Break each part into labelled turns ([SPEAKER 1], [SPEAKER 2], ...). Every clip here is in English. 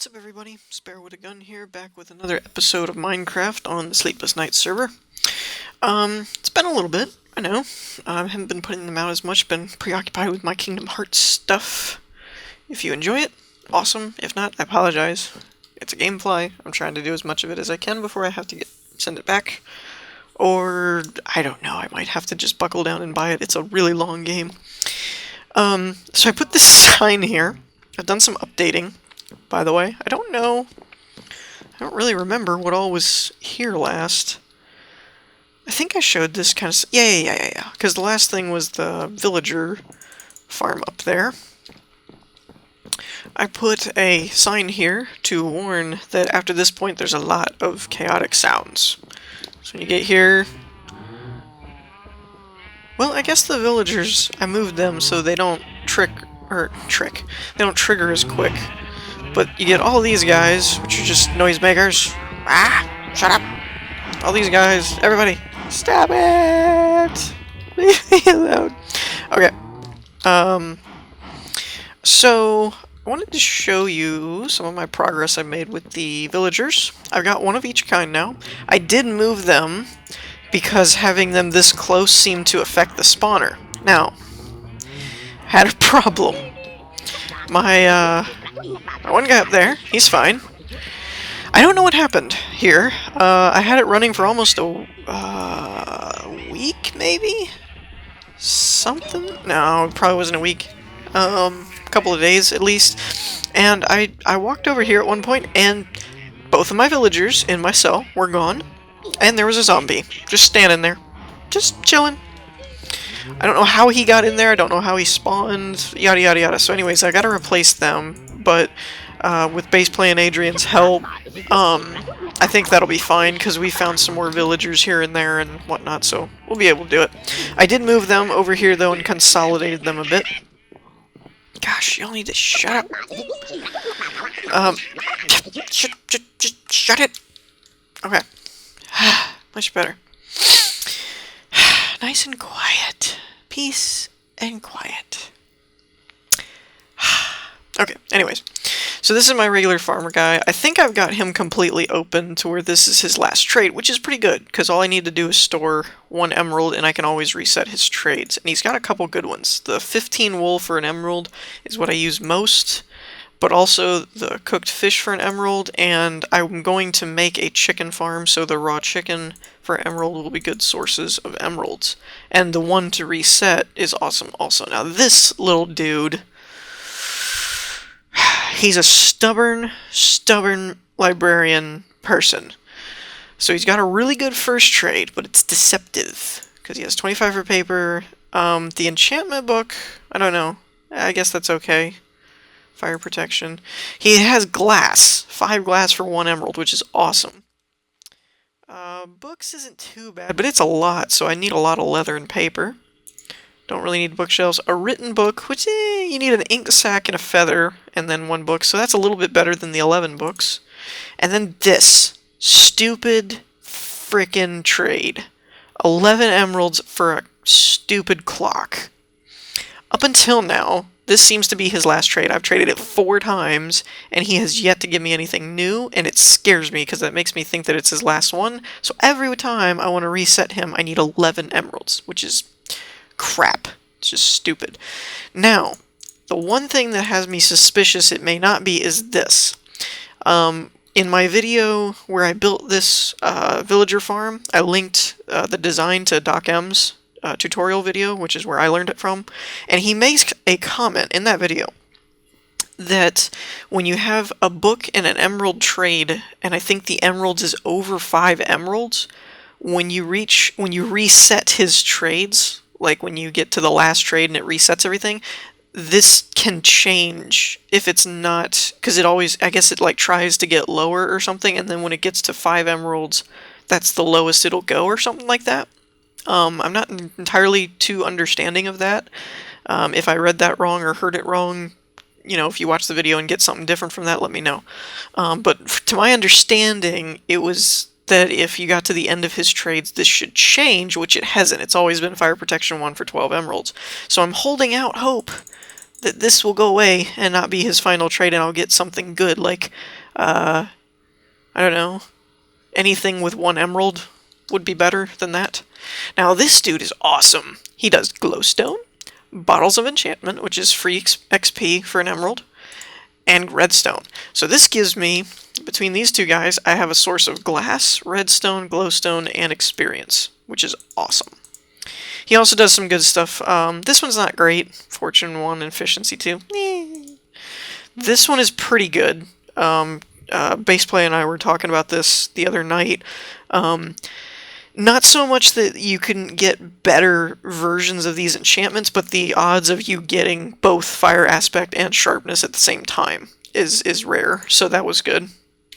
[SPEAKER 1] What's up everybody, Spare with a Gun here, back with another episode of Minecraft on the Sleepless Night server. It's been a little bit, I know. I haven't been putting them out as much, been preoccupied with my Kingdom Hearts stuff. If you enjoy it, awesome. If not, I apologize. It's a gamefly. I'm trying to do as much of it as I can before I have to send it back. Or, I don't know, I might have to just buckle down and buy it. It's a really long game. So I put this sign here. I've done some updating, by the way. I don't really remember what all was here last. I think I showed this kind of... Yeah. Because the last thing was the villager farm up there. I put a sign here to warn that after this point there's a lot of chaotic sounds. So when you get here... Well, I guess the villagers, I moved them so they don't they don't trigger as quick. But you get all these guys, which are just noisemakers. Ah! Shut up! All these guys, everybody, stop it! Leave me alone. Okay. So, I wanted to show you some of my progress I made with the villagers. I've got one of each kind now. I did move them because having them this close seemed to affect the spawner. Now, had a problem. My one guy up there, he's fine. I don't know what happened here. I had it running for almost a week, maybe? Something? No, it probably wasn't a week. A couple of days, at least. And I walked over here at one point, and both of my villagers in my cell were gone. And there was a zombie, just standing there. Just chilling. I don't know how he got in there, I don't know how he spawned, yada yada yada. So anyways, I gotta replace them, but with Bass Play and Adrian's help, I think that'll be fine, because we found some more villagers here and there and whatnot, so we'll be able to do it. I did move them over here, though, and consolidated them a bit. Gosh, y'all need to shut up. Shut it! Okay. Much better. Nice and quiet. Peace and quiet. Okay, anyways. So this is my regular farmer guy. I think I've got him completely open to where this is his last trade, which is pretty good, because all I need to do is store 1 emerald, and I can always reset his trades. And he's got a couple good ones. The 15 wool for an emerald is what I use most, but also the cooked fish for an emerald, and I'm going to make a chicken farm, so the raw chicken for emerald will be good sources of emeralds. And the one to reset is awesome also. Now this little dude, he's a stubborn librarian person. So he's got a really good first trade, but it's deceptive, because he has 25 for paper. The enchantment book, I don't know. I guess that's okay. Fire protection. He has glass. 5 glass for 1 emerald, which is awesome. Books isn't too bad, but it's a lot, so I need a lot of leather and paper. Don't really need bookshelves. A written book, which, you need an ink sac and a feather, and then 1 book, so that's a little bit better than the 11 books. And then this stupid frickin' trade. 11 emeralds for a stupid clock. Up until now, this seems to be his last trade. I've traded it 4 times, and he has yet to give me anything new, and it scares me, because that makes me think that it's his last one. So every time I want to reset him, I need 11 emeralds, which is crap. It's just stupid. Now, the one thing that has me suspicious it may not be is this. In my video where I built this villager farm, I linked the design to Doc M's tutorial video, which is where I learned it from, and he makes a comment in that video that when you have a book and an emerald trade, and I think the emeralds is over 5 emeralds, when you reset his trades, like when you get to the last trade and it resets everything, this can change if it's not, because it always, I guess it like tries to get lower or something, and then when it gets to 5 emeralds, that's the lowest it'll go or something like that. I'm not entirely too understanding of that. If I read that wrong or heard it wrong, you know, if you watch the video and get something different from that, let me know. But to my understanding, it was that if you got to the end of his trades, this should change, which it hasn't. It's always been Fire Protection 1 for 12 emeralds. So I'm holding out hope that this will go away and not be his final trait, and I'll get something good, like, I don't know, anything with 1 emerald would be better than that. Now this dude is awesome. He does glowstone, bottles of enchantment, which is free XP for an emerald, and redstone. So this gives me, between these two guys, I have a source of glass, redstone, glowstone, and experience, which is awesome. He also does some good stuff. This one's not great. Fortune 1, efficiency 2. This one is pretty good. Baseplay and I were talking about this the other night. Not so much that you can get better versions of these enchantments, but the odds of you getting both fire aspect and sharpness at the same time is rare, so that was good.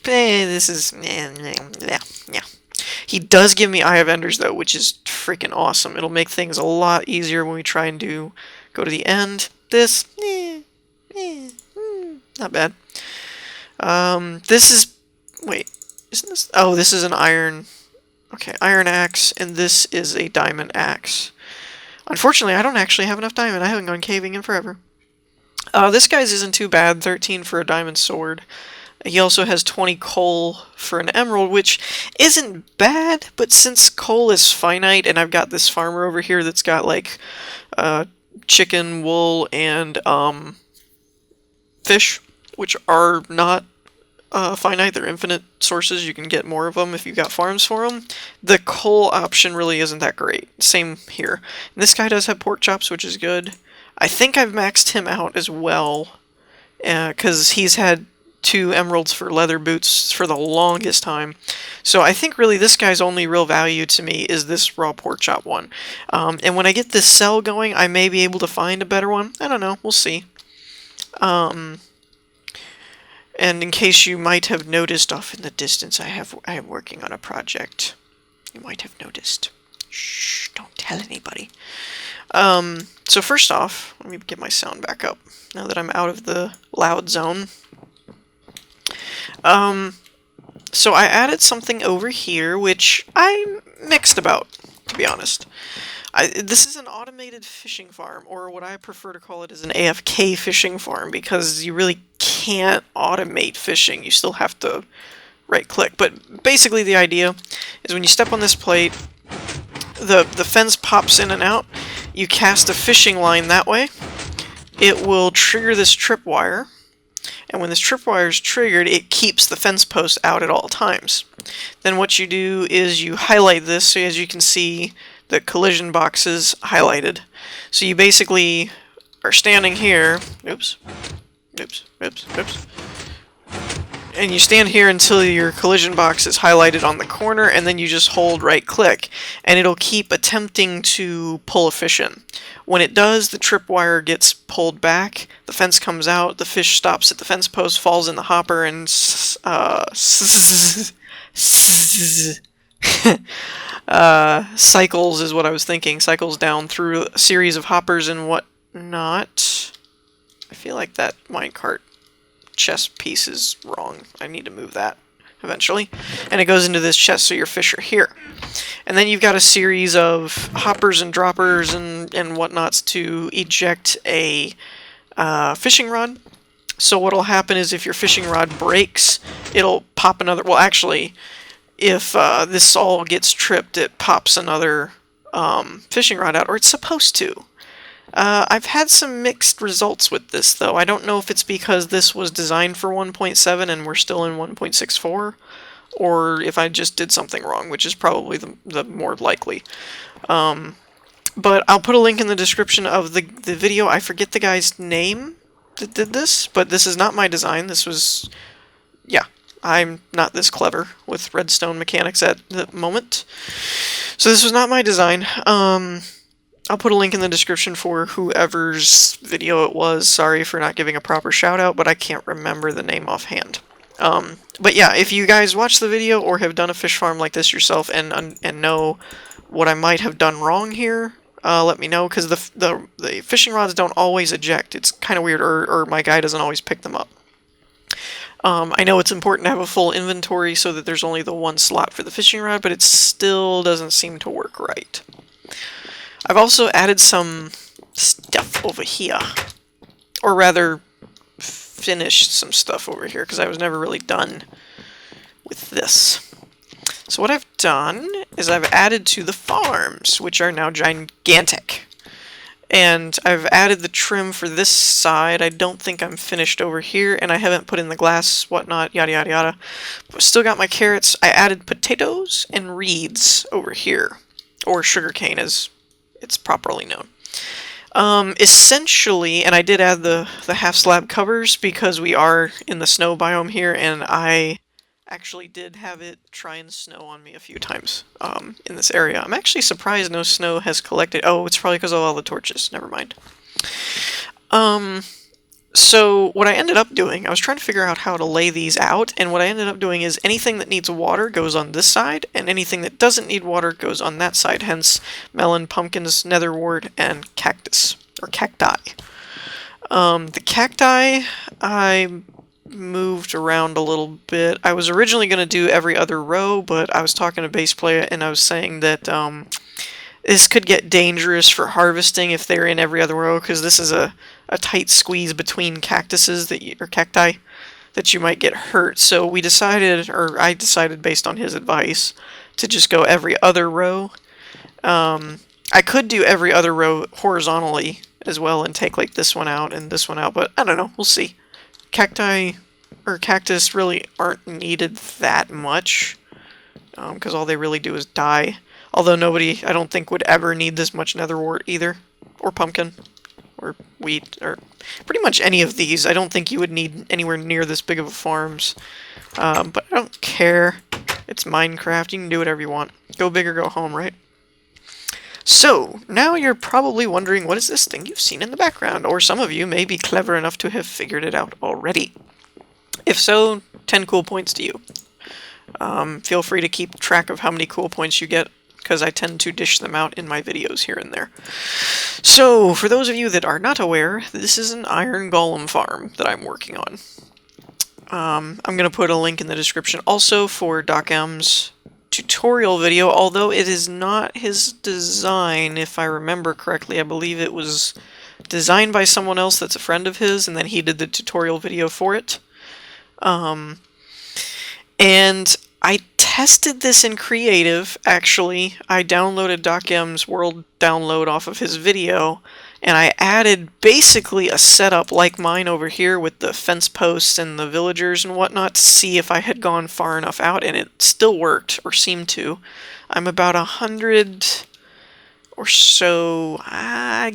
[SPEAKER 1] This is... yeah. He does give me Eye of Enders, though, which is freaking awesome. It'll make things a lot easier when we try and go to the end. This... not bad. This is... wait, isn't this... oh, this is an iron... okay, iron axe, and this is a diamond axe. Unfortunately, I don't actually have enough diamond. I haven't gone caving in forever. This guy's isn't too bad. 13 for a diamond sword. He also has 20 coal for an emerald, which isn't bad, but since coal is finite, and I've got this farmer over here that's got, like, chicken, wool, and fish, which are not finite. They're infinite sources. You can get more of them if you've got farms for them. The coal option really isn't that great. Same here. And this guy does have pork chops, which is good. I think I've maxed him out as well, because he's had 2 emeralds for leather boots for the longest time. So I think really this guy's only real value to me is this raw pork chop one. And when I get this cell going, I may be able to find a better one. I don't know. We'll see. And in case you might have noticed off in the distance, I am working on a project. You might have noticed. Shh, don't tell anybody. So first off, let me get my sound back up now that I'm out of the loud zone. So I added something over here, which I'm mixed about, to be honest. This is an automated fishing farm, or what I prefer to call it is an AFK fishing farm, because you really can't automate fishing. You still have to right-click. But basically the idea is when you step on this plate, the fence pops in and out. You cast a fishing line that way. It will trigger this tripwire. And when this tripwire is triggered, it keeps the fence post out at all times. Then what you do is you highlight this, so as you can see, the collision box is highlighted. So you basically are standing here, oops, and you stand here until your collision box is highlighted on the corner, and then you just hold right click, and it'll keep attempting to pull a fish in. When it does, the tripwire gets pulled back, the fence comes out, the fish stops at the fence post, falls in the hopper, and cycles is what I was thinking. Cycles down through a series of hoppers and whatnot. I feel like that minecart chest piece is wrong. I need to move that eventually. And it goes into this chest, so your fish are here. And then you've got a series of hoppers and droppers and whatnots to eject a fishing rod. So what'll happen is if your fishing rod breaks, it'll pop another... well, actually, if this all gets tripped, it pops another fishing rod out, or it's supposed to. I've had some mixed results with this, though. I don't know if it's because this was designed for 1.7 and we're still in 1.64, or if I just did something wrong, which is probably the more likely. But I'll put a link in the description of the video. I forget the guy's name that did this, but this is not my design. This was... yeah, I'm not this clever with redstone mechanics at the moment. So this was not my design. I'll put a link in the description for whoever's video it was. Sorry for not giving a proper shout out, but I can't remember the name offhand. But yeah, if you guys watch the video or have done a fish farm like this yourself and know what I might have done wrong here, let me know, because the fishing rods don't always eject. It's kind of weird, or my guy doesn't always pick them up. I know it's important to have a full inventory so that there's only the one slot for the fishing rod, but it still doesn't seem to work right. I've also added some stuff over here. or rather finished some stuff over here, because I was never really done with this. So what I've done is I've added to the farms, which are now gigantic. And I've added the trim for this side. I don't think I'm finished over here, and I haven't put in the glass, whatnot, yada yada yada. But still got my carrots. I added potatoes and reeds over here, or sugarcane as it's properly known. Essentially, and I did add the half slab covers because we are in the snow biome here, and I actually did have it try and snow on me a few times in this area. I'm actually surprised no snow has collected. Oh, it's probably because of all the torches. Never mind. So what I ended up doing, I was trying to figure out how to lay these out, and what I ended up doing is anything that needs water goes on this side, and anything that doesn't need water goes on that side, hence melon, pumpkins, netherwort, and cactus, or cacti. The cacti, I moved around a little bit. I was originally going to do every other row, but I was talking to base player, and I was saying that this could get dangerous for harvesting if they're in every other row, because this is a tight squeeze between cactuses or cacti that you might get hurt. So we decided, or I decided based on his advice, to just go every other row. I could do every other row horizontally as well and take like this one out and this one out, but I don't know, we'll see. Cacti or cactus really aren't needed that much because all they really do is die. Although nobody, I don't think, would ever need this much netherwort either, or pumpkin, or wheat, or pretty much any of these. I don't think you would need anywhere near this big of a farms, but I don't care. It's Minecraft. You can do whatever you want. Go big or go home, right? So, now you're probably wondering, what is this thing you've seen in the background? Or some of you may be clever enough to have figured it out already. If so, 10 cool points to you. Feel free to keep track of how many cool points you get, because I tend to dish them out in my videos here and there. So, for those of you that are not aware, this is an iron golem farm that I'm working on. I'm going to put a link in the description also for Doc M's tutorial video, although it is not his design, if I remember correctly. I believe it was designed by someone else that's a friend of his, and then he did the tutorial video for it. And I tested this in creative, actually. I downloaded Doc M's world download off of his video, and I added basically a setup like mine over here with the fence posts and the villagers and whatnot to see if I had gone far enough out, and it still worked, or seemed to. I'm about 100 or so,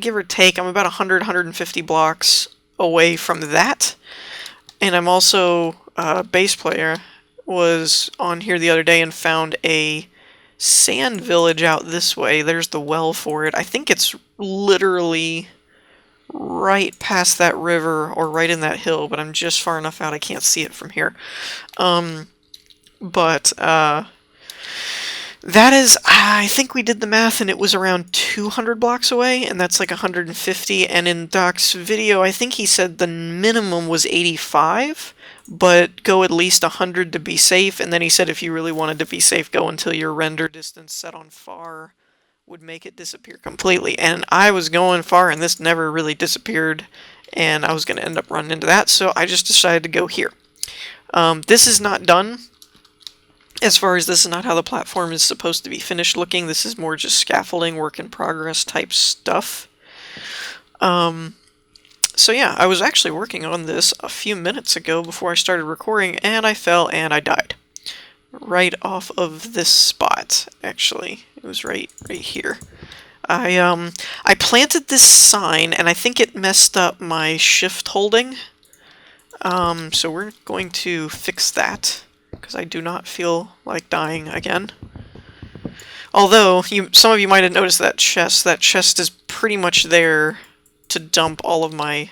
[SPEAKER 1] give or take, I'm about 100, 150 blocks away from that. And I'm also, bass player was on here the other day and found a sand village out this way. There's the well for it. I think it's literally right past that river or right in that hill, but I'm just far enough out I can't see it from here. That is, I think we did the math and it was around 200 blocks away, and that's like 150, and in Doc's video I think he said the minimum was 85, but go at least 100 to be safe, and then he said if you really wanted to be safe, go until your render distance set on far would make it disappear completely. And I was going far and this never really disappeared, and I was going to end up running into that, so I just decided to go here. This is not done. As far as this is not how the platform is supposed to be finished looking. This is more just scaffolding, work in progress type stuff. So yeah, I was actually working on this a few minutes ago before I started recording, and I fell and I died. Right off of this spot, actually. It was right here. I planted this sign, and I think it messed up my shift holding. So we're going to fix that, because I do not feel like dying again. Although, some of you might have noticed that chest. That chest is pretty much there to dump all of my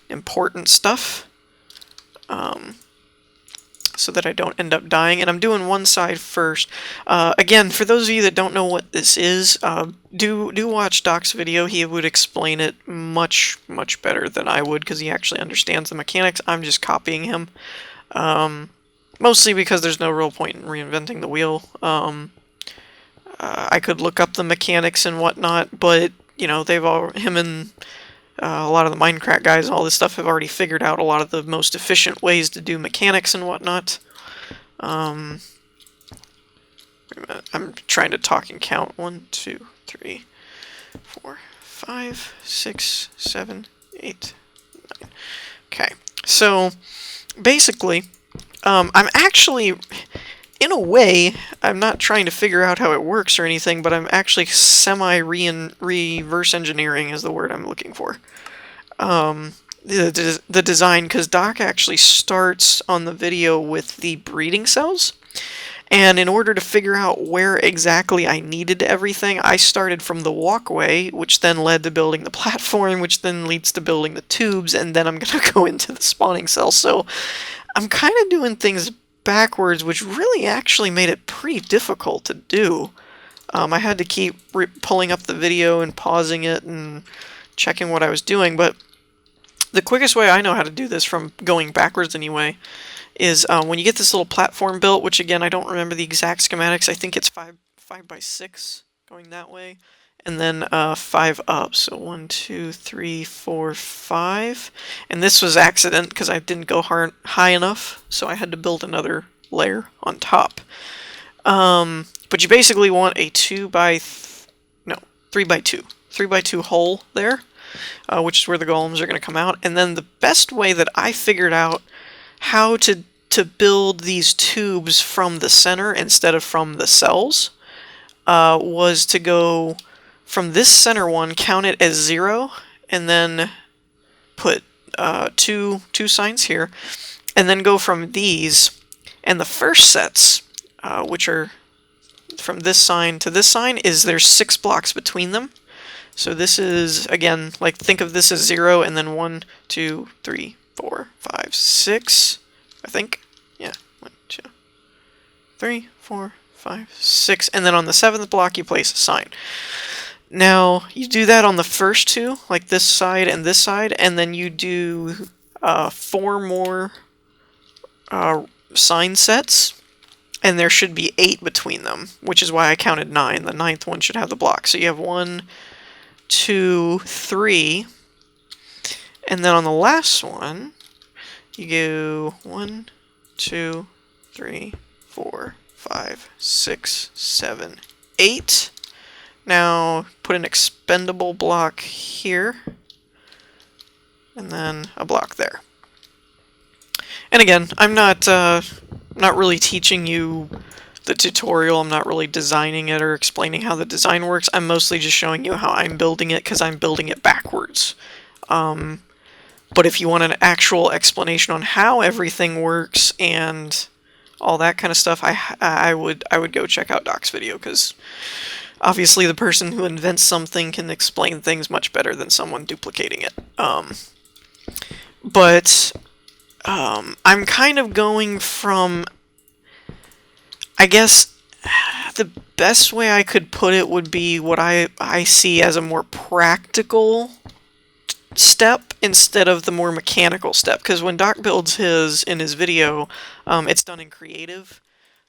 [SPEAKER 1] important stuff, so that I don't end up dying. And I'm doing one side first. Again, for those of you that don't know what this is, do watch Doc's video. He would explain it much, much better than I would, because he actually understands the mechanics. I'm just copying him. Mostly because there's no real point in reinventing the wheel. I could look up the mechanics and whatnot, but, you know, him and A lot of the Minecraft guys and all this stuff have already figured out a lot of the most efficient ways to do mechanics and whatnot. Wait a minute. I'm trying to talk and count. 1, 2, 3, 4, 5, 6, 7, 8, 9. Okay, so basically, I'm actually, in a way, I'm not trying to figure out how it works or anything, but I'm actually reverse engineering is the word I'm looking for. The design, because Doc actually starts on the video with the breeding cells. And in order to figure out where exactly I needed everything, I started from the walkway, which then led to building the platform, which then leads to building the tubes, and then I'm going to go into the spawning cells. So I'm kind of doing things backwards, which really actually made it pretty difficult to do. I had to keep pulling up the video and pausing it and checking what I was doing, but the quickest way I know how to do this, from going backwards anyway, is when you get this little platform built, which again I don't remember the exact schematics. I think it's 5 by 6 going that way, and then 5 up. So 1, 2, 3, 4, 5. And this was accident because I didn't go high enough, so I had to build another layer on top. But you basically want a 3 by 2 hole there, which is where the golems are going to come out. And then the best way that I figured out how to build these tubes from the center instead of from the cells was to go from this center one, count it as 0, and then put two signs here, and then go from these. And the first sets, which are from this sign to this sign, is there's 6 blocks between them. So this is, again, like, think of this as 0, and then 1, 2, 3, 4, 5, 6, I think. Yeah, 1, 2, 3, 4, 5, 6, and then on the 7th block you place a sign. Now, you do that on the first 2, like this side, and then you do 4 more sign sets, and there should be 8 between them, which is why I counted 9. The 9th one should have the block. So you have 1, 2, 3, and then on the last one, you go 1, 2, 3, 4, 5, 6, 7, 8. Now put an expendable block here, and then a block there. And again, I'm not really teaching you the tutorial. I'm not really designing it or explaining how the design works. I'm mostly just showing you how I'm building it, because I'm building it backwards. But if you want an actual explanation on how everything works and all that kind of stuff, I would go check out Doc's video, because obviously the person who invents something can explain things much better than someone duplicating it. I'm kind of going from, I guess the best way I could put it would be what I see as a more practical step instead of the more mechanical step, because when Doc builds in his video, it's done in creative,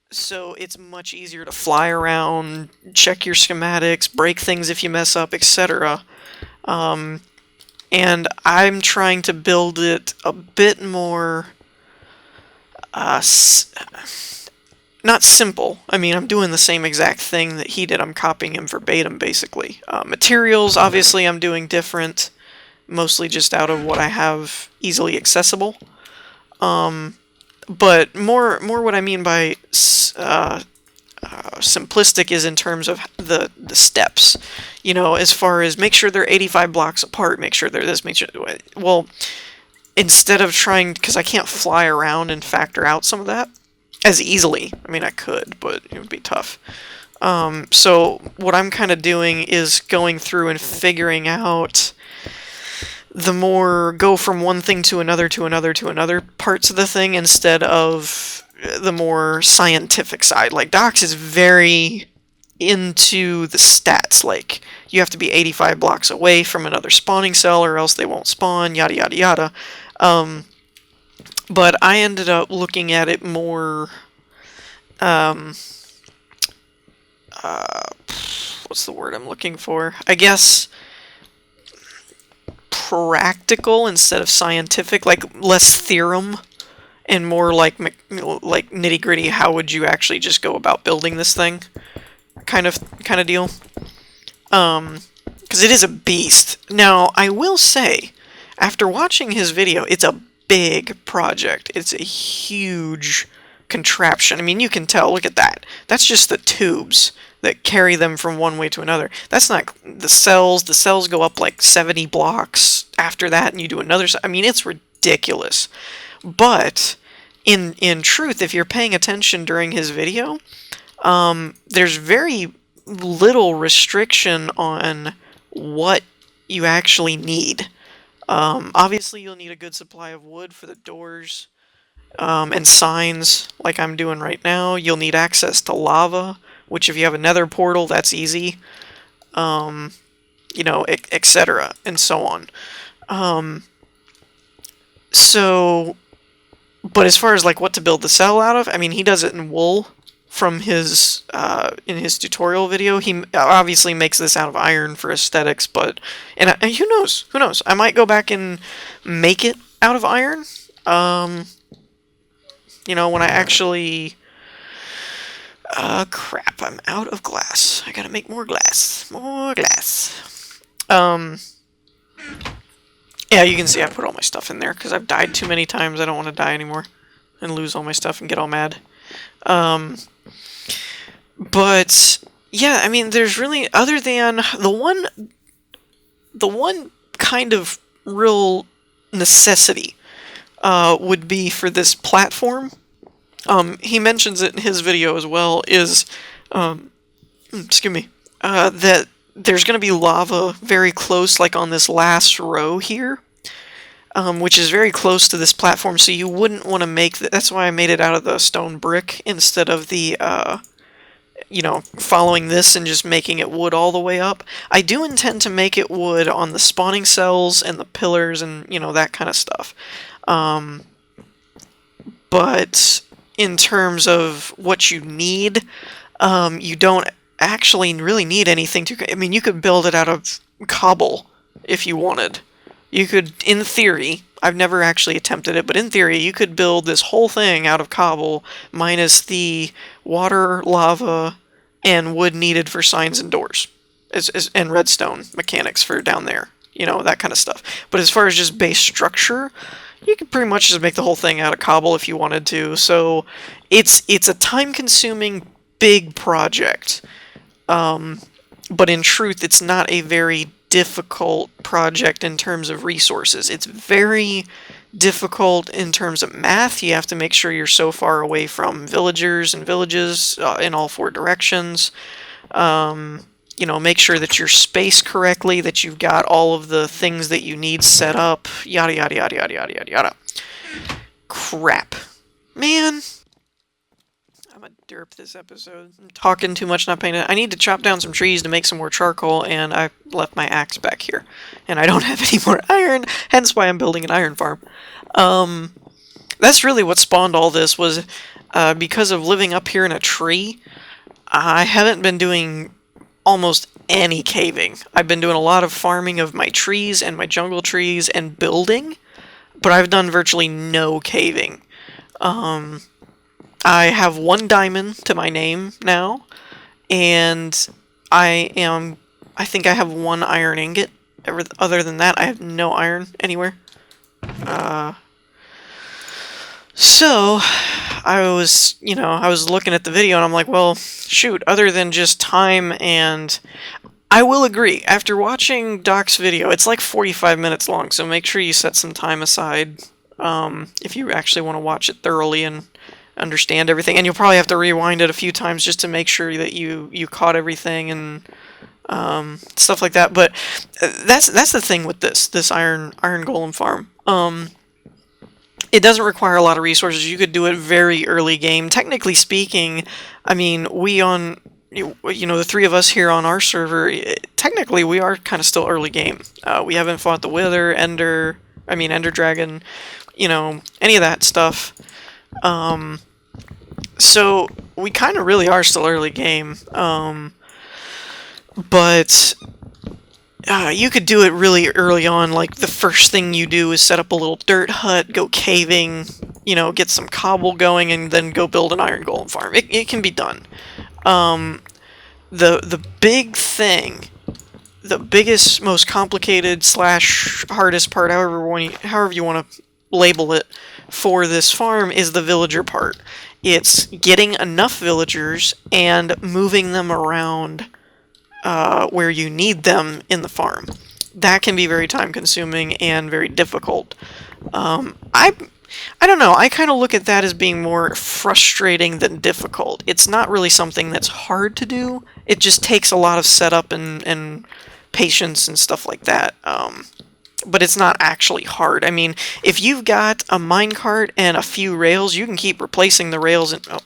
[SPEAKER 1] so it's much easier to fly around, check your schematics, break things if you mess up, etc. And I'm trying to build it a bit more not simple. I mean, I'm doing the same exact thing that he did. I'm copying him verbatim, basically. Materials, obviously, I'm doing different, mostly just out of what I have easily accessible. But more what I mean by simplistic is in terms of the steps. You know, as far as make sure they're 85 blocks apart, make sure they're this, make sure... Well, instead of trying... Because I can't fly around and factor out some of that as easily. I mean, I could, but it would be tough. So what I'm kind of doing is going through and figuring out the more go from one thing to another parts of the thing, instead of the more scientific side. Like, Docs is very into the stats. Like, you have to be 85 blocks away from another spawning cell or else they won't spawn, yada yada yada. But I ended up looking at it more, what's the word I'm looking for? I guess practical instead of scientific, like less theorem and more like nitty gritty. How would you actually just go about building this thing? Kind of deal. Because it is a beast. Now, I will say, after watching his video, it's a big project. It's a huge contraption. I mean, you can tell. Look at that. That's just the tubes that carry them from one way to another. That's not the cells. The cells go up like 70 blocks after that, and you do another. I mean, it's ridiculous. But in truth, if you're paying attention during his video, there's very little restriction on what you actually need. Obviously, you'll need a good supply of wood for the doors and signs, like I'm doing right now. You'll need access to lava, which if you have a nether portal, that's easy. You know, etc. and so on. But as far as like what to build the cell out of, I mean, he does it in wool from his in his tutorial video. He obviously makes this out of iron for aesthetics, but who knows? Who knows? I might go back and make it out of iron. You know, when I actually crap, I'm out of glass. I gotta make more glass. More glass. Yeah, you can see I put all my stuff in there because I've died too many times. I don't want to die anymore and lose all my stuff and get all mad. But yeah, I mean, there's really, other than the one kind of real necessity would be for this platform. He mentions it in his video as well, is, excuse me, that there's going to be lava very close, like on this last row here, which is very close to this platform, so you wouldn't want to make that's why I made it out of the stone brick instead of the, you know, following this and just making it wood all the way up. I do intend to make it wood on the spawning cells and the pillars and, you know, that kind of stuff. But in terms of what you need, you don't actually really need anything to... I mean, you could build it out of cobble if you wanted. You could, in theory, I've never actually attempted it, but in theory, you could build this whole thing out of cobble minus the water, lava, and wood needed for signs and doors, and redstone mechanics for down there, you know, that kind of stuff. But as far as just base structure, you could pretty much just make the whole thing out of cobble if you wanted to. So it's a time-consuming, big project. But in truth, it's not a very difficult project in terms of resources. It's very difficult in terms of math. You have to make sure you're so far away from villagers and villages in all four directions. You know, make sure that you're spaced correctly, that you've got all of the things that you need set up, yada yada yada yada yada yada yada. Crap. Man. I'm a derp this episode. I'm talking too much, not paying attention. I need to chop down some trees to make some more charcoal, and I left my axe back here. And I don't have any more iron, hence why I'm building an iron farm. That's really what spawned all this, was because of living up here in a tree, I haven't been doing almost any caving. I've been doing a lot of farming of my trees and my jungle trees and building, but I've done virtually no caving. I have 1 diamond to my name now, and I think I have 1 iron ingot. Other than that, I have no iron anywhere. So, I was looking at the video and I'm like, well, shoot, other than just time, and I will agree, after watching Doc's video, it's like 45 minutes long, so make sure you set some time aside if you actually want to watch it thoroughly and understand everything. And you'll probably have to rewind it a few times just to make sure that you caught everything and stuff like that. But that's the thing with this iron golem farm. It doesn't require a lot of resources. You could do it very early game. Technically speaking, I mean, the 3 of us here on our server, technically we are kind of still early game. We haven't fought the Wither, Ender Dragon, you know, any of that stuff. So we kind of really are still early game. But you could do it really early on. Like, the first thing you do is set up a little dirt hut, go caving, you know, get some cobble going, and then go build an iron golem farm. It can be done. The big thing, the biggest, most complicated slash hardest part, however you want to label it, for this farm is the villager part. It's getting enough villagers and moving them around where you need them in the farm. That can be very time consuming and very difficult. I don't know, I kind of look at that as being more frustrating than difficult. It's not really something that's hard to do, it just takes a lot of setup and patience and stuff like that. But it's not actually hard. I mean, if you've got a minecart and a few rails, you can keep replacing the rails and... Oh,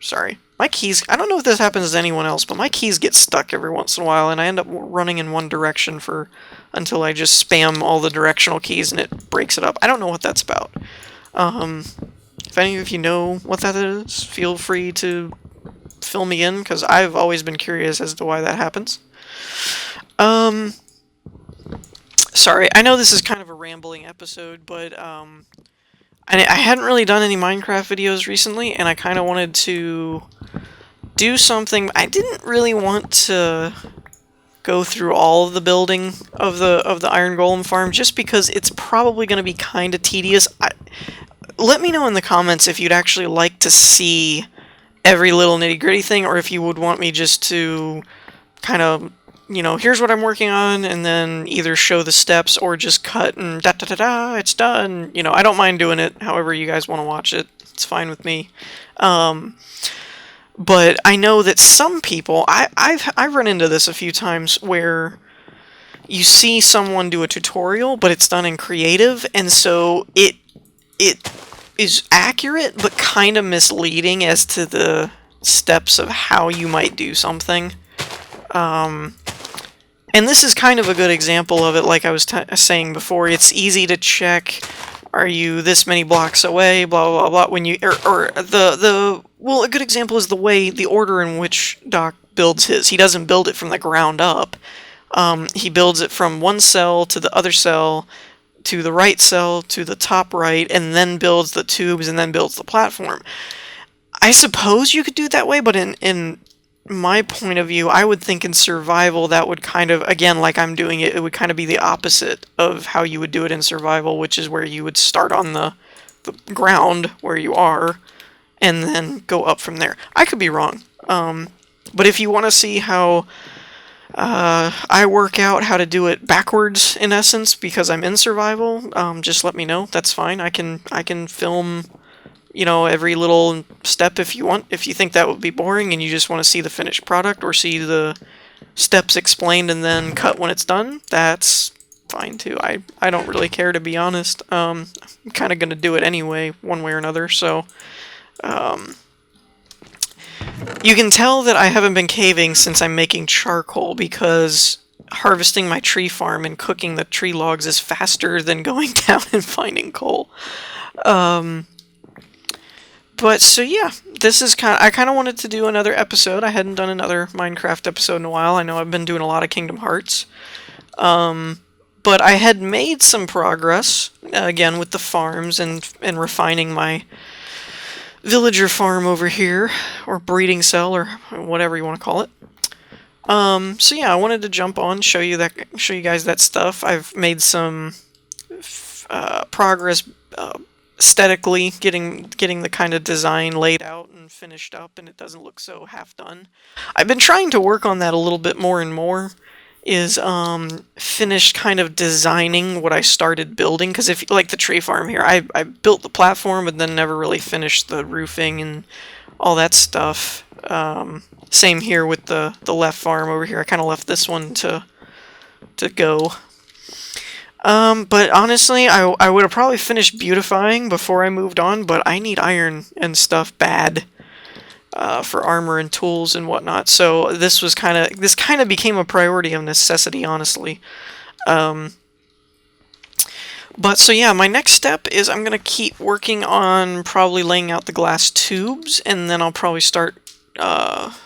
[SPEAKER 1] sorry. My keys... I don't know if this happens to anyone else, but my keys get stuck every once in a while, and I end up running in one direction until I just spam all the directional keys and it breaks it up. I don't know what that's about. If any of you know what that is, feel free to fill me in, because I've always been curious as to why that happens. Sorry, I know this is kind of a rambling episode, but I hadn't really done any Minecraft videos recently, and I kind of wanted to do something. I didn't really want to go through all of the building of the Iron Golem farm, just because it's probably going to be kind of tedious. Let me know in the comments if you'd actually like to see every little nitty-gritty thing, or if you would want me just to kind of, you know, here's what I'm working on, and then either show the steps or just cut and da-da-da-da, it's done. You know, I don't mind doing it however you guys want to watch it. It's fine with me. But I know that some people, I've run into this a few times, where you see someone do a tutorial, but it's done in creative, and so it is accurate, but kind of misleading as to the steps of how you might do something. And this is kind of a good example of it, like I was saying before. It's easy to check, are you this many blocks away, blah, blah, blah, when you, well, a good example is the order in which Doc builds his. He doesn't build it from the ground up. He builds it from one cell to the other cell, to the right cell, to the top right, and then builds the tubes, and then builds the platform. I suppose you could do it that way, but in my point of view, I would think in survival that would kind of, again, like I'm doing it, it would kind of be the opposite of how you would do it in survival, which is where you would start on the ground where you are, and then go up from there. I could be wrong. But if you want to see how I work out how to do it backwards, in essence, because I'm in survival, just let me know. That's fine. I can film, you know, every little step if you want. If you think that would be boring and you just want to see the finished product, or see the steps explained and then cut when it's done, that's fine too. I don't really care, to be honest. I'm kind of going to do it anyway, one way or another, so... You can tell that I haven't been caving since I'm making charcoal, because harvesting my tree farm and cooking the tree logs is faster than going down and finding coal. But so yeah, this is I kind of wanted to do another episode. I hadn't done another Minecraft episode in a while. I know I've been doing a lot of Kingdom Hearts. But I had made some progress, again, with the farms and refining my villager farm over here, or breeding cell, or whatever you want to call it. So yeah, I wanted to jump on, show you guys that stuff. I've made some progress aesthetically, getting the kind of design laid out and finished up, and it doesn't look so half done. I've been trying to work on that a little bit more and more, is finished kind of designing what I started building, because if like the tree farm here, I built the platform but then never really finished the roofing and all that stuff. Same here with the left farm over here. I kind of left this one to go. But honestly, I would have probably finished beautifying before I moved on, but I need iron and stuff bad. For armor and tools and whatnot, so this kind of became a priority of necessity, honestly. But so yeah, my next step is I'm gonna keep working on probably laying out the glass tubes, and then I'll probably start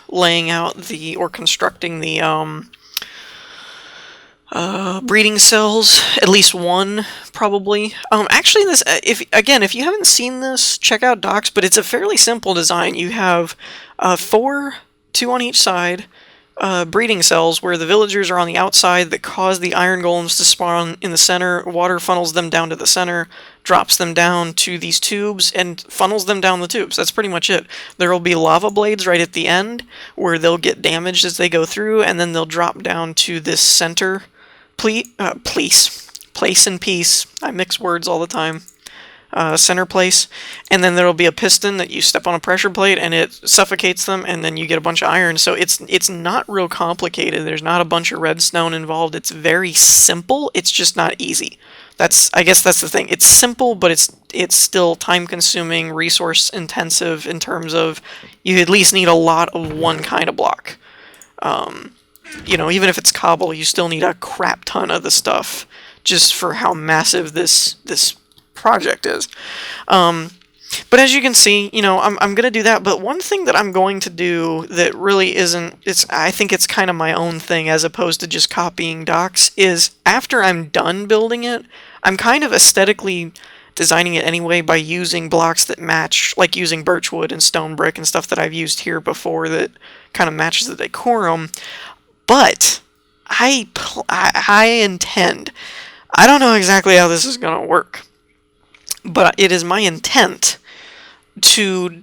[SPEAKER 1] laying out or constructing the Breeding cells, at least one, probably. Actually, this if you haven't seen this, check out Docs. But it's a fairly simple design. You have four, two on each side, breeding cells where the villagers are on the outside that cause the iron golems to spawn in the center. Water funnels them down to the center, drops them down to these tubes, and funnels them down the tubes. That's pretty much it. There will be lava blades right at the end where they'll get damaged as they go through, and then they'll drop down to this center place and piece. I mix words all the time. Center place, and then there'll be a piston that you step on a pressure plate and it suffocates them, and then you get a bunch of iron. So it's not real complicated. There's not a bunch of redstone involved. It's very simple. It's just not easy. I guess that's the thing. It's simple, but it's still time consuming, resource intensive in terms of you at least need a lot of one kind of block. You know, even if it's cobble, you still need a crap ton of the stuff just for how massive this project is. But as you can see, you know, I'm going to do that. But one thing that I'm going to do that really I think it's kind of my own thing as opposed to just copying Docs, is after I'm done building it, I'm kind of aesthetically designing it anyway by using blocks that match, like using birchwood and stone brick and stuff that I've used here before that kind of matches the decorum. But I intend, I don't know exactly how this is going to work, but it is my intent to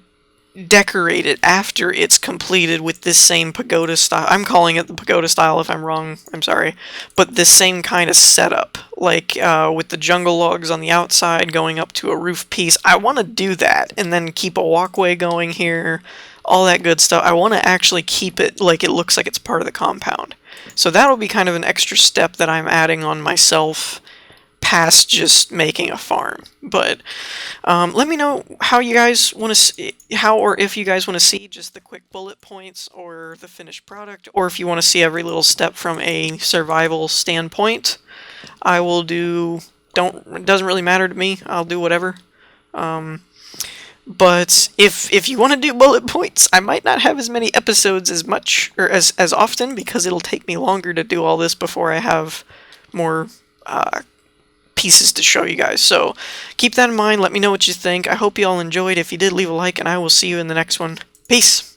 [SPEAKER 1] decorate it after it's completed with this same pagoda style. I'm calling it the pagoda style. If I'm wrong, I'm sorry. But this same kind of setup, like with the jungle logs on the outside going up to a roof piece. I want to do that and then keep a walkway going here, all that good stuff. I want to actually keep it like it looks like it's part of the compound. So that'll be kind of an extra step that I'm adding on myself past just making a farm. But let me know how you guys want to see, or if you guys want to see just the quick bullet points or the finished product, or if you want to see every little step from a survival standpoint. I will do, it doesn't really matter to me. I'll do whatever. But if you want to do bullet points, I might not have as many episodes as much, or as often, because it'll take me longer to do all this before I have more pieces to show you guys. So keep that in mind. Let me know what you think. I hope you all enjoyed. If you did, leave a like, and I will see you in the next one. Peace!